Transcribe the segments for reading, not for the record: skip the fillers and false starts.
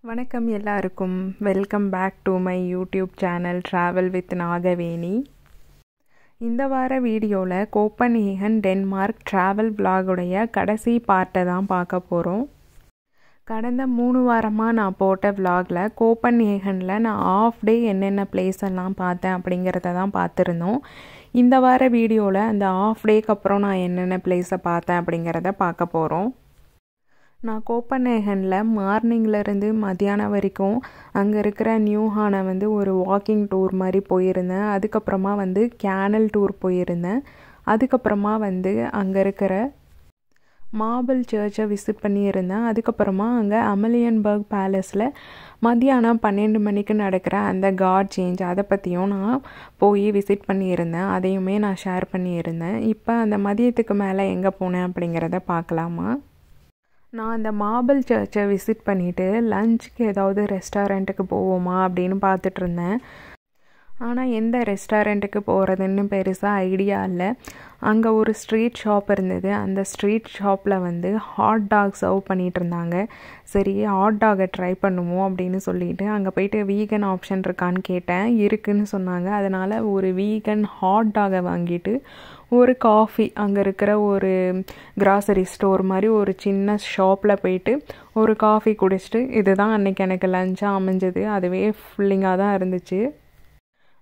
வணக்கம் எல்லாருக்கும். Welcome back to my YouTube channel travel with Nagaveni. இந்த வார வீடியோவில் கோப்பன்ஹேகன் டென்மார்க் ட்ராவல் விலாகுடைய கடைசி பார்ட்டை தான் பார்க்க போகிறோம். கடந்த 3 வாரமாக நான் போட்ட விலாகில் கோப்பன்ஹேகனில் நான் ஆஃப் டே என்னென்ன பிளேஸ் எல்லாம் பார்த்தேன் அப்படிங்கிறத தான் பார்த்துருந்தோம். இந்த வார வீடியோவில் அந்த ஆஃப் டேக்கு அப்புறம் நான் என்னென்ன பிளேஸை பார்த்தேன் அப்படிங்கிறத பார்க்க போகிறோம். நான் கோப்பன்ஹேகனில் மார்னிங்லேருந்து மத்தியானம் வரைக்கும் அங்கே இருக்கிற நியூஹானை ஒரு வாக்கிங் டூர் மாதிரி போயிருந்தேன். அதுக்கப்புறமா கேனல் டூர் போயிருந்தேன். அதுக்கப்புறமா அங்கே இருக்கிற மார்பிள் சர்ச்சை விசிட் பண்ணியிருந்தேன். அதுக்கப்புறமா அங்கே அமெலியன்பர்க் பேலஸில் மத்தியானம் 12 மணிக்கு நடக்கிற அந்த காட் சேஞ்ச் அதை பற்றியும் நான் போய் விசிட் பண்ணியிருந்தேன். அதையுமே நான் ஷேர் பண்ணியிருந்தேன். இப்போ அந்த மதியத்துக்கு மேலே எங்கே போனேன் அப்படிங்கிறத பார்க்கலாமா. நான் அந்த மார்பிள் சர்ச்சை விசிட் பண்ணிவிட்டு லஞ்சுக்கு ஏதாவது ரெஸ்டாரண்ட்டுக்கு போவோமா அப்படின்னு பார்த்துட்டு இருந்தேன். ஆனால் எந்த ரெஸ்டாரண்ட்டுக்கு போகிறதுன்னு பெருசாக ஐடியா இல்லை. அங்கே ஒரு ஸ்ட்ரீட் ஷாப் இருந்தது. அந்த ஸ்ட்ரீட் ஷாப்பில் ஹாட் டாக் சர்வ் பண்ணிகிட்டு இருந்தாங்க. சரி, ஹாட் டாகை ட்ரை பண்ணுவோம் அப்படின்னு சொல்லிட்டு அங்கே போயிட்டு வீகன் ஆப்ஷன் இருக்கான்னு கேட்டேன். இருக்குன்னு சொன்னாங்க. அதனால் ஒரு வீகன் ஹாட் டாகை வாங்கிட்டு ஒரு காஃபி அங்கே இருக்கிற ஒரு கிராசரி ஸ்டோர் மாதிரி ஒரு சின்ன ஷாப்பில் போயிட்டு ஒரு காஃபி குடிச்சிட்டு இதுதான் அன்றைக்கி எனக்கு லஞ்சாக அமைஞ்சது. அதுவே ஃபுல்லிங்காக தான் இருந்துச்சு.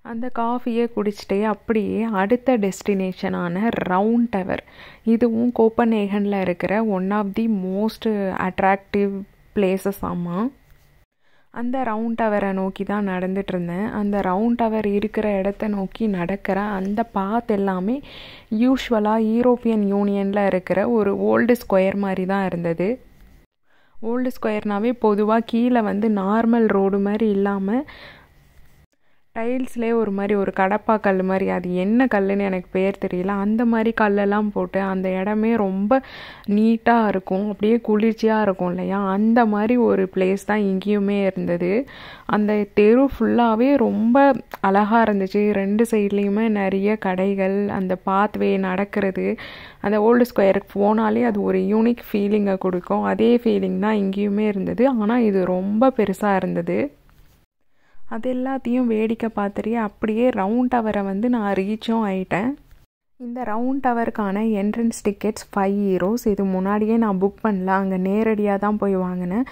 அந்த காஃபியை குடிச்சிட்டே அப்படியே அடுத்த டெஸ்டினேஷனான ரவுண்ட் டவர், இதுவும் கோப்பன்ஹேகனில் இருக்கிற one of the most attractive places ஆமாம். அந்த ரவுண்ட் டவரை நோக்கி தான் நடந்துட்டு இருந்தேன். அந்த ரவுண்ட் டவர் இருக்கிற இடத்த நோக்கி நடக்கிற அந்த பாத் எல்லாமே யூஸ்வலாக யூரோப்பியன் யூனியனில் இருக்கிற ஒரு ஓல்டு ஸ்கொயர் மாதிரி தான் இருந்தது. ஓல்டு ஸ்கொயர்னாவே பொதுவாக கீழே நார்மல் ரோடு மாதிரி இல்லாமல் டைல்ஸ்லேயே ஒரு கடப்பா கல் மாதிரி, அது என்ன கல்லுன்னு எனக்கு பேர் தெரியல, அந்த மாதிரி கல்லெல்லாம் போட்டு அந்த இடமே ரொம்ப நீட்டாக இருக்கும், அப்படியே குளிர்ச்சியாக இருக்கும் இல்லையா. அந்த மாதிரி ஒரு பிளேஸ் தான் இங்கேயுமே இருந்தது. அந்த தெரு ஃபுல்லாகவே ரொம்ப அழகாக இருந்துச்சு. 2 சைட்லேயுமே நிறைய கடைகள், அந்த பாத்வே நடக்கிறது, அந்த ஓல்டு ஸ்கொயருக்கு போனாலே அது ஒரு யூனிக் ஃபீலிங்கை கொடுக்கும். அதே ஃபீலிங் தான் இங்கேயுமே இருந்தது. ஆனால் இது ரொம்ப பெருசாக இருந்தது. அது எல்லாத்தையும் வேடிக்கை பார்த்துட்டு அப்படியே ரவுண்ட் டவரை நான் ரீச்சும் ஆகிட்டேன். இந்த ரவுண்ட் டவருக்கான என்ட்ரன்ஸ் டிக்கெட்ஸ் 5 euros. இது முன்னாடியே நான் புக் பண்ணல, அங்கே நேரடியாக தான் போய் வாங்கினேன்.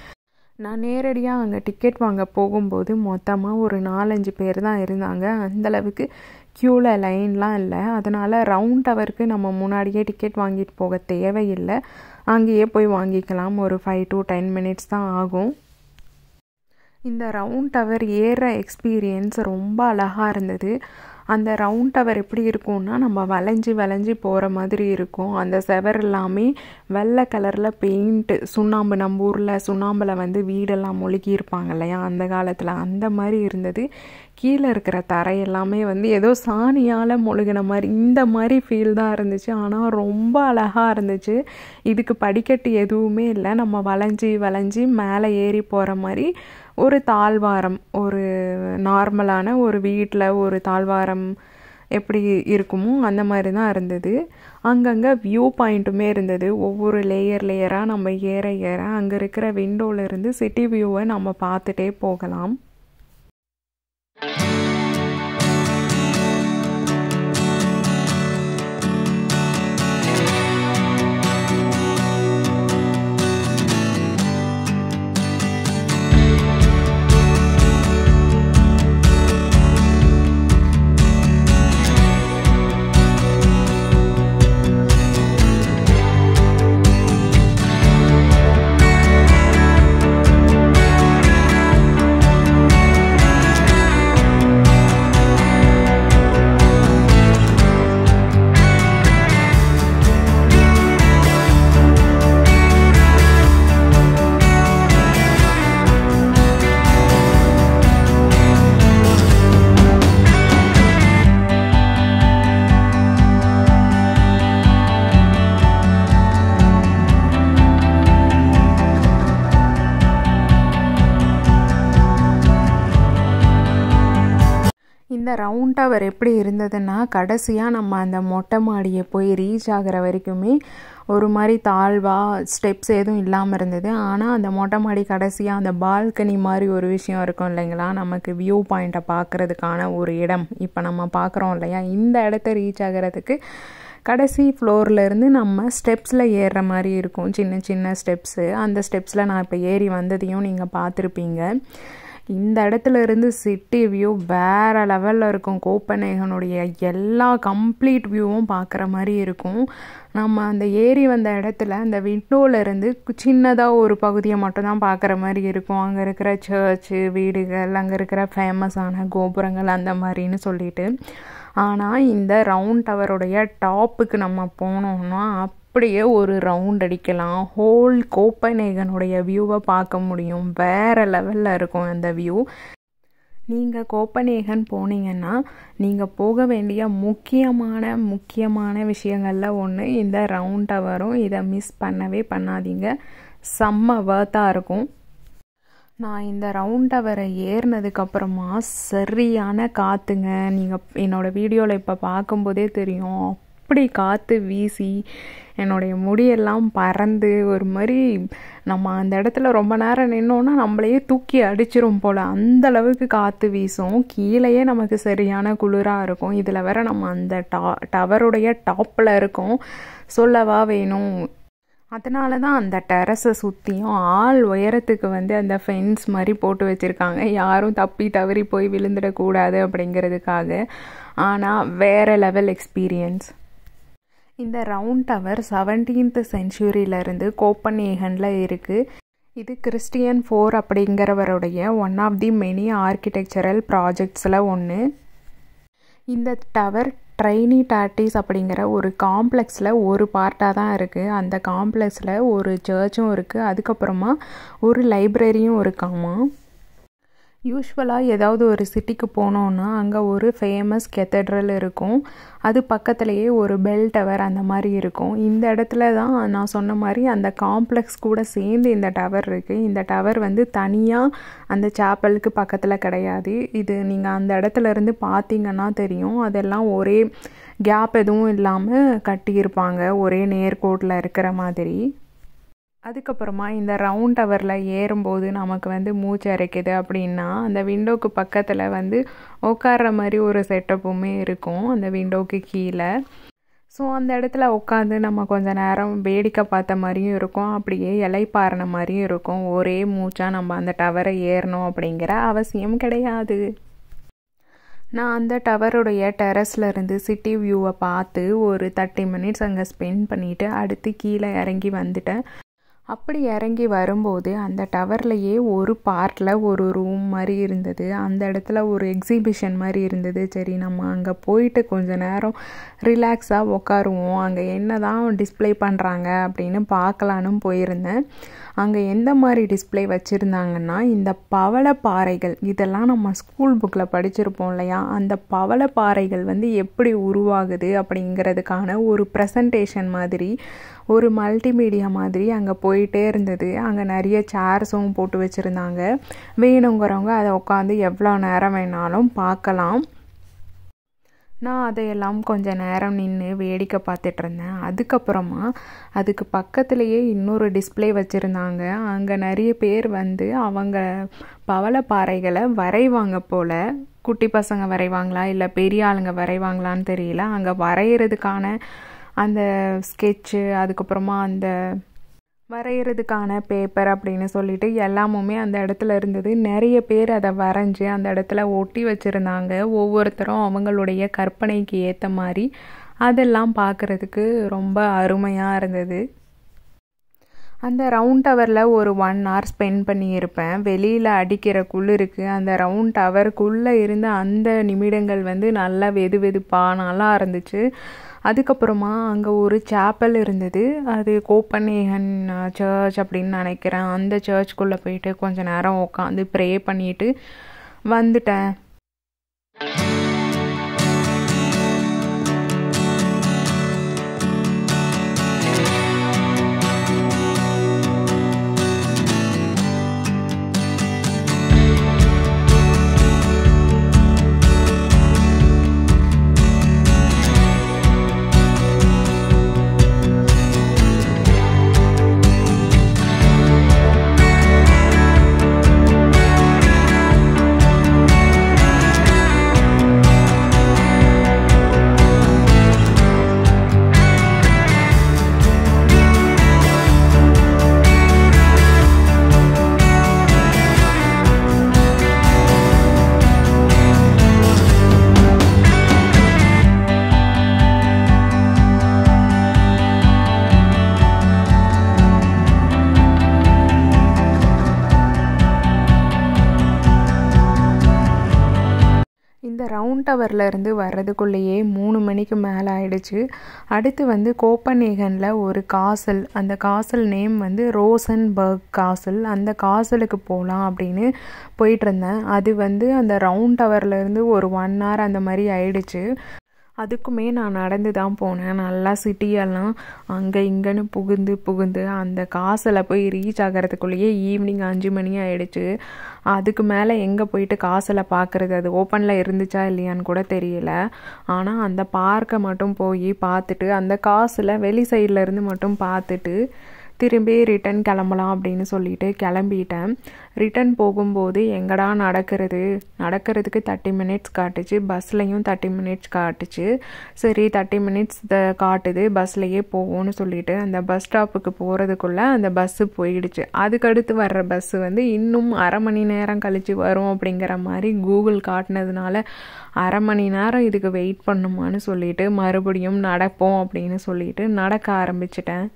நான் நேரடியாக அங்கே டிக்கெட் வாங்க போகும்போது மொத்தமாக ஒரு 4-5 பேர் தான் இருந்தாங்க. அந்தளவுக்கு க்யூவில் லைன்லாம் இல்லை. அதனால் ரவுண்ட் டவருக்கு நம்ம முன்னாடியே டிக்கெட் வாங்கிட்டு போக தேவையில்லை, அங்கேயே போய் வாங்கிக்கலாம். ஒரு 5 to 10 minutes தான் ஆகும். இந்த ரவுண்ட் டவர் ஏற எக்ஸ்பீரியன்ஸ் ரொம்ப அழகாக இருந்தது. அந்த ரவுண்ட் டவர் எப்படி இருக்கும்னா நம்ம வளைஞ்சி போகிற மாதிரி இருக்கும். அந்த செவர் எல்லாமே வெள்ளை கலரில் பெயிண்ட்டு, சுண்ணாம்பு, நம்ம ஊரில் சுண்ணாம்பில் வீடெல்லாம் மொழுகி இருப்பாங்க இல்லையா அந்த காலத்தில், அந்த மாதிரி இருந்தது. கீழே இருக்கிற தரை எல்லாமே ஏதோ சாணியால் மொழுகின மாதிரி, இந்த மாதிரி ஃபீல் தான் இருந்துச்சு. ஆனால் ரொம்ப அழகாக இருந்துச்சு. இதுக்கு படிக்கட்டு எதுவுமே இல்லை, நம்ம வளைஞ்சி மேலே ஏறி போகிற மாதிரி ஒரு தாழ்வாரம், ஒரு நார்மலான ஒரு வீட்டில் ஒரு தாழ்வாரம் எப்படி இருக்குமோ அந்த மாதிரி தான் இருந்தது. அங்கங்கே வியூ பாயிண்ட்டுமே இருந்தது. ஒவ்வொரு லேயராக நம்ம ஏற அங்கே இருக்கிற விண்டோவிலேருந்து சிட்டி வியூவை நம்ம பார்த்துட்டே போகலாம். இந்த ரவுண்ட் டவர் எப்படி இருந்ததுன்னா, கடைசியாக நம்ம அந்த மொட்டை மாடியை போய் ரீச் ஆகிற வரைக்குமே ஒரு மாதிரி தாழ்வாக ஸ்டெப்ஸ் எதுவும் இல்லாமல் இருந்தது. ஆனால் அந்த மொட்டை மாடி கடைசியாக அந்த பால்கனி மாதிரி ஒரு விஷயம் இருக்கும் இல்லைங்களா, நமக்கு வியூ பாயிண்ட்டை பார்க்குறதுக்கான ஒரு இடம். இப்போ நம்ம பார்க்குறோம் இல்லையா, இந்த இடத்த ரீச் ஆகிறதுக்கு கடைசி ஃப்ளோர்லேருந்து நம்ம ஸ்டெப்ஸில் ஏறுற மாதிரி இருக்கும், சின்ன சின்ன ஸ்டெப்ஸு. அந்த ஸ்டெப்ஸில் நான் இப்போ ஏறி வந்ததையும் நீங்கள் பார்த்துருப்பீங்க. இந்த இடத்துல இருந்து சிட்டி வியூ வேறு லெவலில் இருக்கும். கோப்பன்ஹேகனுடைய எல்லா கம்ப்ளீட் வியூவும் பார்க்குற மாதிரி இருக்கும். நம்ம அந்த ஏறி வந்த இடத்துல அந்த விண்டோவிலேருந்து சின்னதாக ஒரு பகுதியை மட்டும்தான் பார்க்குற மாதிரி இருக்கும். அங்கே இருக்கிற சர்ச்சு, வீடுகள், அங்கே இருக்கிற ஃபேமஸான கோபுரங்கள் அந்த மாதிரின்னு சொல்லிட்டு. ஆனால் இந்த ரவுண்ட் டவருடைய டாப்புக்கு நம்ம போனோம்னா அப்படியே ஒரு ரவுண்ட் அடிக்கலாம். ஹோல் கோப்பன்ஹேகனுடைய வியூவை பார்க்க முடியும். வேறு லெவலில் இருக்கும் அந்த வியூ. நீங்கள் கோப்பன்ஹேகன் போனீங்கன்னா நீங்கள் போக வேண்டிய முக்கியமான விஷயங்களில் ஒன்று இந்த ரவுண்ட் டவரும். இதை மிஸ் பண்ணவே பண்ணாதீங்க, செம்ம வர்த்தாக இருக்கும். நான் இந்த ரவுண்ட் டவரை ஏறினதுக்கப்புறமா சரியான காற்றுங்க. நீங்கள் என்னோடய வீடியோவில் இப்போ பார்க்கும்போதே தெரியும், அப்படி காற்று வீசி என்னுடைய முடியெல்லாம் பறந்து ஒரு மாதிரி நம்ம அந்த இடத்துல ரொம்ப நேரம் நின்னோன்னா நம்மளையே தூக்கி அடிச்சிரும் போல், அந்தளவுக்கு காற்று வீசும். கீழேயே நமக்கு சரியான குளிராக இருக்கும். இதில் வேற நம்ம அந்த டவருடைய டாப்பில் இருக்கோம், சொல்லவா வேணும். அதனால தான் அந்த டெரஸை சுற்றியும் ஆள் உயரத்துக்கு அந்த ஃபென்ஸ் மாதிரி போட்டு வச்சுருக்காங்க, யாரும் தப்பி தவறி போய் விழுந்துடக்கூடாது அப்படிங்கிறதுக்காக. ஆனால் வேறு லெவல் எக்ஸ்பீரியன்ஸ். இந்த ரவுண்ட் டவர் 17th சென்ச்சுரியிலேருந்து கோப்பன்ஹேகனில் இருக்குது. இது கிறிஸ்டியன் ஃபோர் அப்படிங்கிறவருடைய one of the many architectural ப்ராஜெக்ட்ஸில் ஒன்று. இந்த டவர் ட்ரைனிடாட்டிஸ் அப்படிங்கிற ஒரு காம்ப்ளெக்ஸில் ஒரு பார்ட்டாக தான் இருக்குது. அந்த காம்ப்ளெக்ஸில் ஒரு சர்ச்சும் இருக்குது, அதுக்கப்புறமா ஒரு லைப்ரரியும் இருக்காமா. யூஸ்வலாக ஏதாவது ஒரு சிட்டிக்கு போனோன்னா அங்கே ஒரு ஃபேமஸ் கெத்தட்ரல் இருக்கும், அது பக்கத்துலேயே ஒரு பெல் டவர் அந்த மாதிரி இருக்கும். இந்த இடத்துல தான் நான் சொன்ன மாதிரி அந்த காம்ப்ளெக்ஸ் கூட சேர்ந்து இந்த டவர் இருக்குது. இந்த டவர் தனியாக அந்த சாப்பலுக்கு பக்கத்தில் கிடையாது. இது நீங்கள் அந்த இடத்துல இருந்து பார்த்தீங்கன்னா தெரியும், அதெல்லாம் ஒரே கேப் எதுவும் இல்லாமல் கட்டியிருப்பாங்க, ஒரே நேர்கோட்டில் இருக்கிற மாதிரி. அதுக்கப்புறமா இந்த ரவுண்ட் டவரில் ஏறும்போது நமக்கு மூச்சு அரைக்குது அப்படின்னா அந்த விண்டோக்கு பக்கத்தில் உட்கார்ற மாதிரி ஒரு செட்டப்புமே இருக்கும் அந்த விண்டோக்கு கீழே. ஸோ அந்த இடத்துல உட்காந்து நம்ம கொஞ்சம் நேரம் வேடிக்கை பார்த்த மாதிரியும் இருக்கும், அப்படியே இலைப்பாறின மாதிரியும் இருக்கும். ஒரே மூச்சாக நம்ம அந்த டவரை ஏறணும் அப்படிங்கிற அவசியம் கிடையாது. நான் அந்த டவருடைய டெரஸில் இருந்து சிட்டி வியூவை பார்த்து ஒரு 30 மினிட்ஸ் அங்கே ஸ்பெண்ட் பண்ணிவிட்டு அடுத்து கீழே இறங்கி வந்துட்டேன். அப்படி இறங்கி வரும்போது அந்த டவர்லையே ஒரு பார்ட்டில் ஒரு ரூம் மாதிரி இருந்தது. அந்த இடத்துல ஒரு எக்ஸிபிஷன் மாதிரி இருந்தது. சரி, நம்ம அங்கே போயிட்டு கொஞ்சம் நேரம் ரிலாக்ஸாக உட்காருவோம், அங்கே என்ன தான் டிஸ்பிளே பண்ணுறாங்க அப்படின்னு பார்க்கலான்னு போயிருந்தேன். அங்கே எந்த மாதிரி டிஸ்பிளே வச்சுருந்தாங்கன்னா, இந்த பவளப்பாறைகள், இதெல்லாம் நம்ம ஸ்கூல் புக்கில் படிச்சிருப்போம் இல்லையா, அந்த பவளப்பாறைகள் எப்படி உருவாகுது அப்படிங்கிறதுக்கான ஒரு ப்ரெசன்டேஷன் மாதிரி, ஒரு மல்டிமீடியா மாதிரி அங்கே போயிட்டே இருந்தது. அங்கே நிறைய சேர்ஸும் போட்டு வச்சுருந்தாங்க, வேணுங்கிறவங்க அதை உட்காந்து எவ்வளோ நேரம் வேணாலும் பார்க்கலாம். நான் அதையெல்லாம் கொஞ்சம் நேரம் நின்று வேடிக்கை பார்த்துட்டு இருந்தேன். அதுக்கப்புறமா அதுக்கு பக்கத்துலேயே இன்னொரு டிஸ்பிளே வச்சுருந்தாங்க. அங்கே நிறைய பேர் அவங்க பவளப்பாறைகளை வரைவாங்க போல். குட்டி பசங்க வரைவாங்களா இல்லை பெரிய ஆளுங்க வரைவாங்களான்னு தெரியல. அங்கே வரைகிறதுக்கான அந்த ஸ்கெட்சு, அதுக்கப்புறமா அந்த வரைகிறதுக்கான பேப்பர் அப்படின்னு சொல்லிட்டு எல்லாமுமே அந்த இடத்துல இருந்தது. நிறைய பேர் அதை வரைஞ்சி அந்த இடத்துல ஒட்டி வச்சுருந்தாங்க, ஒவ்வொருத்தரும் அவங்களுடைய கற்பனைக்கு ஏற்ற மாதிரி. அதெல்லாம் பார்க்குறதுக்கு ரொம்ப அருமையாக இருந்தது. அந்த ரவுண்ட் டவரில் ஒரு 1 hour ஸ்பெண்ட் பண்ணியிருப்பேன். வெளியில் அடிக்கிற குளிருக்கு அந்த ரவுண்ட் டவருக்குள்ளே இருந்த அந்த நிமிடங்கள் நல்லா வெதுவெதுப்பாக நல்லா இருந்துச்சு. அதுக்கப்புறமா அங்கே ஒரு சாப்பல் இருந்தது, அது கோப்பன்ஹேகன் சர்ச் அப்படின்னு நினைக்கிறேன். அந்த சர்ச்சுக்குள்ளே போயிட்டு கொஞ்சம் நேரம் உட்காந்து ப்ரே பண்ணிட்டு வந்துட்டேன். ரவுண்ட் டவர்லேருந்து வர்றதுக்குள்ளேயே 3 மணிக்கு மேலே ஆயிடுச்சு. அடுத்து வந்து கோப்பன்ஹேகனில் ஒரு காசல், அந்த காசல் நேம் வந்து ரோசன்பர்க் காசல். அந்த காசலுக்கு போகலாம் அப்படின்னு போயிட்டுருந்தேன். அது வந்து அந்த ரவுண்ட் டவர்லேருந்து ஒரு 1 hour அந்த மாதிரி ஆயிடுச்சு. அதுக்குமே நான் நடந்து தான் போனேன். நல்லா சிட்டியெல்லாம் அங்கே இங்கேன்னு புகுந்து அந்த காசில் போய் ரீச் ஆகிறதுக்குள்ளேயே ஈவினிங் 5 மணி ஆகிடுச்சு. அதுக்கு மேலே எங்கே போயிட்டு காசில் பார்க்குறது, அது ஓப்பனில் இருந்துச்சா இல்லையான்னு கூட தெரியல. ஆனால் அந்த பார்க்கை மட்டும் போய் பார்த்துட்டு அந்த காசில் வெளி சைடில் இருந்து மட்டும் பார்த்துட்டு திரும்பி ரிட்டன் கிளம்பலாம் அப்படின்னு சொல்லிட்டு கிளம்பிட்டேன். ரிட்டன் போகும்போது எங்கடா நடக்கிறதுக்கு 30 minutes காட்டுச்சு. பஸ்லையும் 30 minutes காட்டுச்சு. சரி 30 minutes காட்டுது, பஸ்லையே போவோம்னு சொல்லிட்டு அந்த பஸ் ஸ்டாப்புக்கு போகிறதுக்குள்ளே அந்த பஸ்ஸு போயிடுச்சு. அதுக்கடுத்து வர்ற பஸ்ஸு வந்து இன்னும் 1/2 மணி நேரம் கழித்து வரும் அப்படிங்கிற மாதிரி கூகுள் காட்டினதுனால 1/2 மணி நேரம் இதுக்கு வெயிட் பண்ணுமான்னு சொல்லிட்டு மறுபடியும் நடப்போம் அப்படின்னு சொல்லிட்டு நடக்க ஆரம்பிச்சிட்டேன்.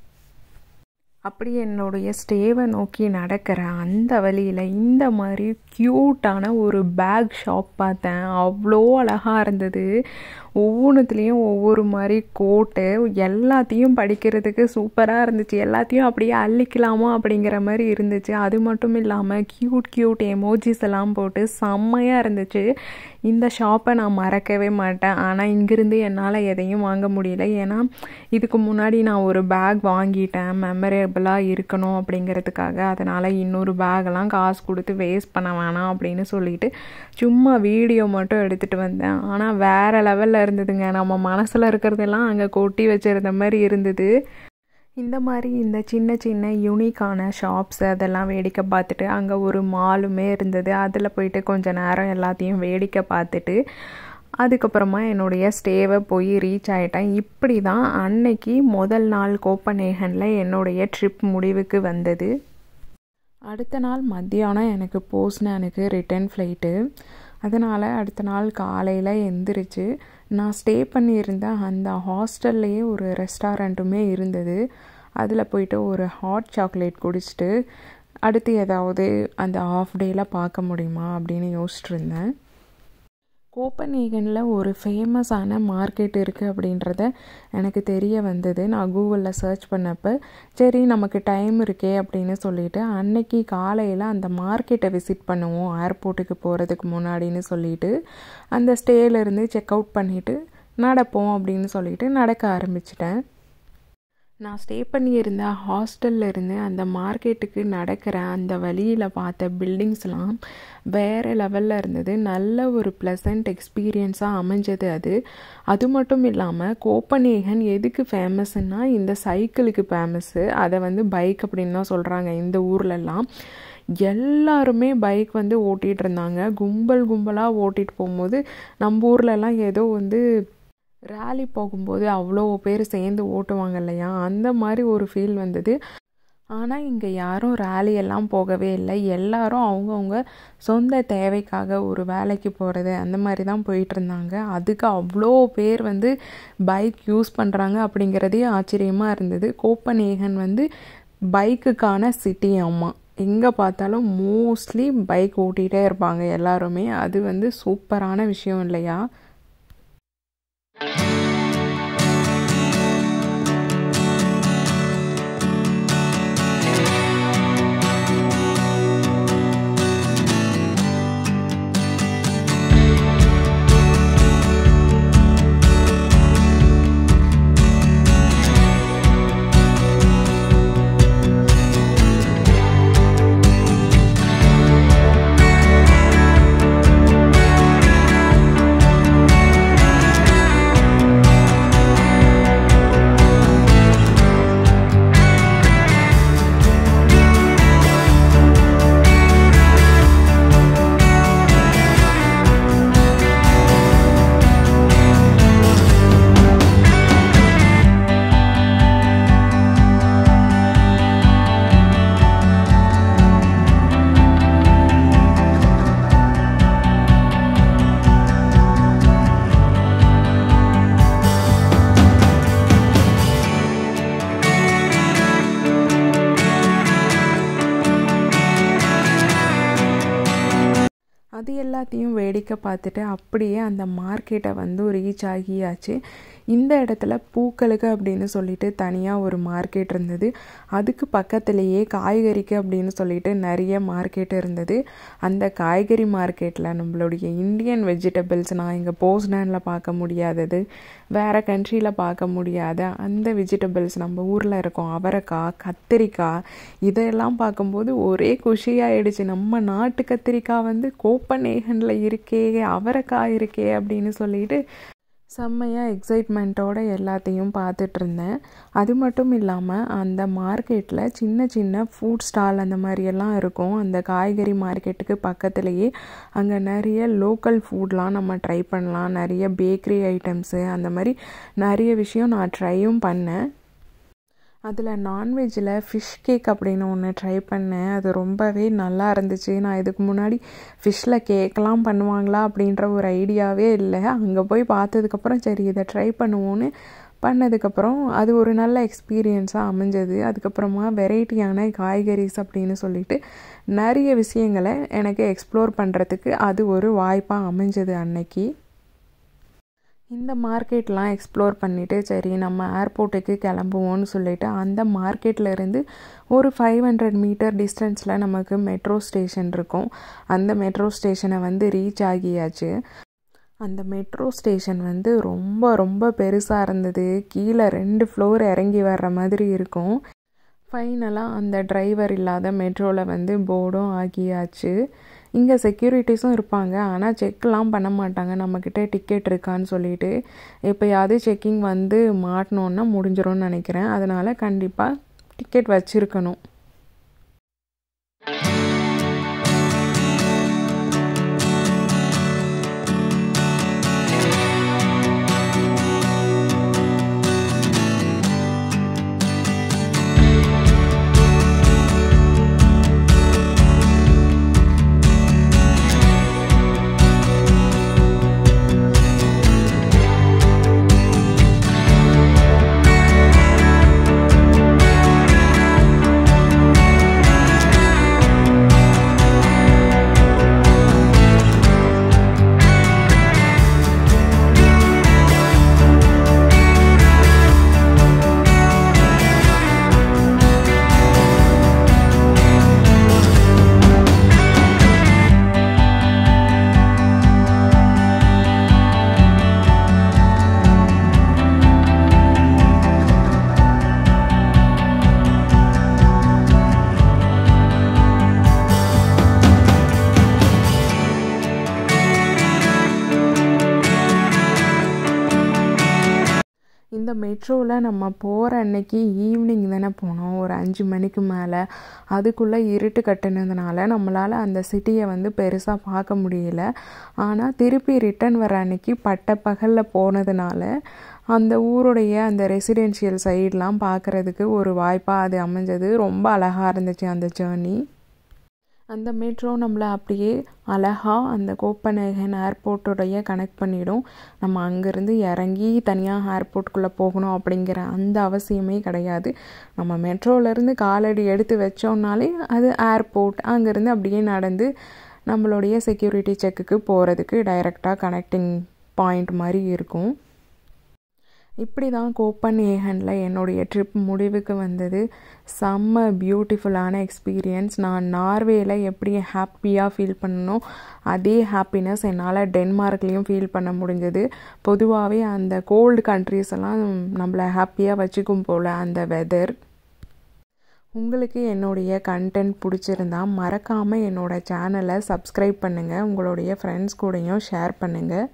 அப்படி என்னுடைய ஸ்டேவை நோக்கி நடக்கிற அந்த வழியில் இந்த மாதிரி க்யூட்டான ஒரு பேக் ஷாப் பார்த்தேன். அவ்வளோ அழகாக இருந்தது. ஒவ்வொன்றுத்துலேயும் ஒவ்வொரு மாதிரி கோட்டு, எல்லாத்தையும் படிக்கிறதுக்கு சூப்பராக இருந்துச்சு. எல்லாத்தையும் அப்படியே அள்ளிக்கலாமா அப்படிங்கிற மாதிரி இருந்துச்சு. அது மட்டும் இல்லாமல் க்யூட் எமோஜிஸ் எல்லாம் போட்டு செம்மையாக இருந்துச்சு. இந்த ஷாப்பை நான் மறக்கவே மாட்டேன். ஆனால் இங்கிருந்து என்னால் எதையும் வாங்க முடியல. ஏன்னா இதுக்கு முன்னாடி நான் ஒரு பேக் வாங்கிட்டேன் மெமரேபிளாக இருக்கணும் அப்படிங்கிறதுக்காக. அதனால் இன்னொரு பேக்கெல்லாம் காசு கொடுத்து வேஸ்ட் பண்ண வேணாம் அப்படின்னு சொல்லிட்டு சும்மா வீடியோ மட்டும் எடுத்துகிட்டு வந்தேன். ஆனால் வேறு லெவலில் இருந்ததுங்க. நம்ம மனசில் இருக்கிறதெல்லாம் அங்கே கொட்டி வச்சிருந்த மாதிரி இருந்தது. இந்த மாதிரி இந்த சின்ன யூனிக்கான ஷாப்ஸ் அதெல்லாம் வேடிக்கை பார்த்துட்டு அங்கே ஒரு மாலுமே இருந்தது. அதில் போயிட்டு கொஞ்ச நேரம் எல்லாத்தையும் வேடிக்கை பார்த்துட்டு அதுக்கப்புறமா என்னுடைய ஸ்டேவை போய் ரீச் ஆகிட்டேன். இப்படி தான் அன்னைக்கு முதல் நாள் கோப்பன்ஹேகனில் என்னுடைய ட்ரிப் முடிவுக்கு வந்தது. அடுத்த நாள் மத்தியானம் எனக்கு போஸ்னானுக்கு ரிட்டர்ன் ஃப்ளைட்டு. அதனால் அடுத்த நாள் காலையில் எந்திரிச்சு நான் ஸ்டே பண்ணியிருந்த அந்த ஹாஸ்டல்லையே ஒரு ரெஸ்டாரண்ட்டுமே இருந்தது. அதில் போயிட்டு ஒரு ஹாட் சாக்லேட் குடிச்சிட்டு அடுத்து ஏதாவது அந்த ஆஃப் டேயில் பார்க்க முடியுமா அப்படின்னு யோசிச்சுட்டு இருந்தேன். கோப்பன்ஹேகனில் ஒரு ஃபேமஸான மார்க்கெட் இருக்குது அப்படின்றத எனக்கு தெரிய வந்தது. நான் கூகுளில் சர்ச் பண்ணப்போ சரி நமக்கு டைம் இருக்கே அப்படின்னு சொல்லிட்டு அன்னைக்கு காலையில் அந்த மார்க்கெட்டை விசிட் பண்ணுவோம் ஏர்போர்ட்டுக்கு போகிறதுக்கு முன்னாடின்னு சொல்லிட்டு அந்த ஸ்டேலேருந்து செக் அவுட் பண்ணிவிட்டு நடப்போம் அப்படின்னு சொல்லிட்டு நடக்க ஆரம்பிச்சிட்டேன். நான் ஸ்டே பண்ணியிருந்த ஹாஸ்டலில் இருந்து அந்த மார்க்கெட்டுக்கு நடக்கிற அந்த வழியில் பார்த்த பில்டிங்ஸ்லாம் வேறு லெவலில் இருந்தது. நல்ல ஒரு ப்ளசண்ட் எக்ஸ்பீரியன்ஸாக அமைஞ்சது. அது மட்டும் இல்லாமல் கோப்பன்ஹேகன் எதுக்கு ஃபேமஸ்ன்னா இந்த சைக்கிளுக்கு ஃபேமஸ்ஸு. அதை வந்து பைக் அப்படின்னு தான் சொல்கிறாங்க இந்த ஊர்லெல்லாம். எல்லாருமே பைக் வந்து ஓட்டிகிட்டு இருந்தாங்க. கும்பலாக ஓட்டிகிட்டு போகும்போது நம்ம ஊர்லெல்லாம் ஏதோ வந்து ரேலி போகும்போது அவ்வளோ பேர் சேர்ந்து ஓட்டுவாங்க இல்லையா, அந்த மாதிரி ஒரு ஃபீல் வந்தது. ஆனால் இங்கே யாரும் ரேலியெல்லாம் போகவே இல்லை. எல்லாரும் அவங்கவுங்க சொந்த தேவைக்காக ஒரு வேலைக்கு போகிறது அந்த மாதிரி தான் போயிட்டுருந்தாங்க. அதுக்கு அவ்வளோ பேர் வந்து பைக் யூஸ் பண்ணுறாங்க அப்படிங்கிறதே ஆச்சரியமாக இருந்தது. கோப்பன்ஹேகன் வந்து பைக்குக்கான சிட்டி. அம்மா எங்கே பார்த்தாலும் மோஸ்ட்லி பைக் ஓட்டிகிட்டே இருப்பாங்க எல்லாருமே. அது வந்து சூப்பரான விஷயம் இல்லையா. அது எல்லாத்தையும் வேடிக்கை பார்த்துட்டு அப்படியே அந்த மார்க்கெட்டை வந்து ரீச் ஆகியாச்சு. இந்த இடத்துல பூக்களுக்கு அப்படின்னு சொல்லிட்டு தனியாக ஒரு மார்க்கெட் இருந்தது. அதுக்கு பக்கத்துலேயே காய்கறிக்கு அப்படின்னு சொல்லிட்டு நிறைய மார்க்கெட் இருந்தது. அந்த காய்கறி மார்க்கெட்டில் நம்மளுடைய இந்தியன் வெஜிடபிள்ஸ், நான் இங்கே போஸ்டானில் பார்க்க முடியாதது, வேறு கண்ட்ரியில் பார்க்க முடியாத அந்த வெஜிடபிள்ஸ் நம்ம ஊரில் இருக்கோம், அவரைக்காய், கத்திரிக்காய், இதெல்லாம் பார்க்கும்போது ஒரே குஷியாயிடுச்சு. நம்ம நாட்டு கத்திரிக்காய் வந்து கோப்பன்ஹேகனில் இருக்கே, அவரைக்காய் இருக்கே அப்படின்னு சொல்லிட்டு செம்மையாக எக்ஸைட்மெண்ட்டோடு எல்லாத்தையும் பார்த்துட்டு இருந்தேன். அது மட்டும் இல்லாமல் அந்த மார்க்கெட்டில் சின்ன சின்ன ஃபுட் ஸ்டால் அந்த மாதிரியெல்லாம் இருக்கும். அந்த காய்கறி மார்க்கெட்டுக்கு பக்கத்துலேயே அங்கே நிறைய லோக்கல் ஃபுட்லாம் நம்ம ட்ரை பண்ணலாம். நிறைய பேக்கரி ஐட்டம்ஸு அந்த மாதிரி நிறைய விஷயம் நான் ட்ரையும் பண்ணேன். அதில் நான்வெஜ்ஜில் ஃபிஷ் கேக் அப்படின்னு ஒன்று ட்ரை பண்ணேன். அது ரொம்பவே நல்லா இருந்துச்சு. நான் இதுக்கு முன்னாடி ஃபிஷ்ஷில் கேக்கெலாம் பண்ணுவாங்களா அப்படின்ற ஒரு ஐடியாவே இல்லை. அங்கே போய் பார்த்ததுக்கப்புறம் சரி இதை ட்ரை பண்ணுவோன்னு பண்ணதுக்கப்புறம் அது ஒரு நல்ல எக்ஸ்பீரியன்ஸாக அமைஞ்சது. அதுக்கப்புறமா வெரைட்டியான காய்கறிஸ் அப்படின்னு சொல்லிட்டு நிறைய விஷயங்களை எனக்கு எக்ஸ்ப்ளோர் பண்ணுறதுக்கு அது ஒரு வாய்ப்பாக அமைஞ்சது அன்னைக்கு. இந்த மார்க்கெட்லாம் எக்ஸ்ப்ளோர் பண்ணிவிட்டு சரி நம்ம ஏர்போர்ட்டுக்கு கிளம்புவோன்னு சொல்லிவிட்டு அந்த மார்க்கெட்டில் இருந்து ஒரு 500 மீட்டர் டிஸ்டன்ஸில் நமக்கு மெட்ரோ ஸ்டேஷன் இருக்கும். அந்த மெட்ரோ ஸ்டேஷனை வந்து ரீச் ஆகியாச்சு. அந்த மெட்ரோ ஸ்டேஷன் வந்து ரொம்ப ரொம்ப பெருசாக இருந்தது. கீழே 2 ஃப்ளோர் இறங்கி வர்ற மாதிரி இருக்கும். ஃபைனலாக அந்த டிரைவர் இல்லாத மெட்ரோவில் வந்து போர்டும் ஆகியாச்சு. இங்கே செக்யூரிட்டிஸும் இருப்பாங்க, ஆனால் செக்லாம் பண்ண மாட்டாங்க நம்மக்கிட்ட டிக்கெட் இருக்கான்னு சொல்லிட்டு. எப்போயாவது செக்கிங் வந்து மாட்டினோன்னா முடிஞ்சிடும்னு நினைக்கிறேன். அதனால் கண்டிப்பாக டிக்கெட் வச்சுருக்கணும். இந்த மெட்ரோவில் நம்ம போகிற அன்னைக்கு ஈவினிங் தானே போனோம், ஒரு 5 மணிக்கு மேலே. அதுக்குள்ளே இருட்டு கட்டுனதுனால நம்மளால் அந்த சிட்டியை வந்து பெருசாக பார்க்க முடியல. ஆனால் திருப்பி ரிட்டன் வர அன்னைக்கு பகலில் போனதுனால அந்த ஊருடைய அந்த ரெசிடென்ஷியல் சைட்லாம் பார்க்குறதுக்கு ஒரு வாய்ப்பாக அது அமைஞ்சது. ரொம்ப அழகாக இருந்துச்சு அந்த ஜேர்னி. அந்த மெட்ரோ நம்மளை அப்படியே அழகாக அந்த கோப்பன்ஹேகன் ஏர்போர்ட்டோடைய கனெக்ட் பண்ணிவிடும். நம்ம அங்கேருந்து இறங்கி தனியாக ஏர்போர்ட்டுக்குள்ளே போகணும் அப்படிங்கிற அந்த அவசியமே கிடையாது. நம்ம மெட்ரோவிலேருந்து காலடி எடுத்து வச்சோம்னாலே அது ஏர்போர்ட். அங்கேருந்து அப்படியே நடந்து நம்மளுடைய செக்யூரிட்டி செக்குக்கு போகிறதுக்கு டைரெக்டாக கனெக்டிங் பாயிண்ட் மாதிரி இருக்கும். இப்படி தான் கோப்பன்ஹேகனில் என்னுடைய ட்ரிப் முடிவுக்கு வந்தது. செம்ம பியூட்டிஃபுல்லான எக்ஸ்பீரியன்ஸ். நான் நார்வேயில் எப்படி ஹாப்பியாக ஃபீல் பண்ணணும் அதே ஹாப்பினஸ் என்னால் டென்மார்க்லேயும் ஃபீல் பண்ண முடிஞ்சது. பொதுவாகவே அந்த கோல்டு கண்ட்ரீஸ் எல்லாம் நம்மளை ஹாப்பியாக வச்சுக்கும் போல் அந்த வெதர். உங்களுக்கு என்னுடைய கண்டென்ட் பிடிச்சிருந்தா மறக்காமல் என்னோடய சேனலை சப்ஸ்கிரைப் பண்ணுங்கள், உங்களுடைய ஃப்ரெண்ட்ஸ் கூடயும் ஷேர் பண்ணுங்கள்.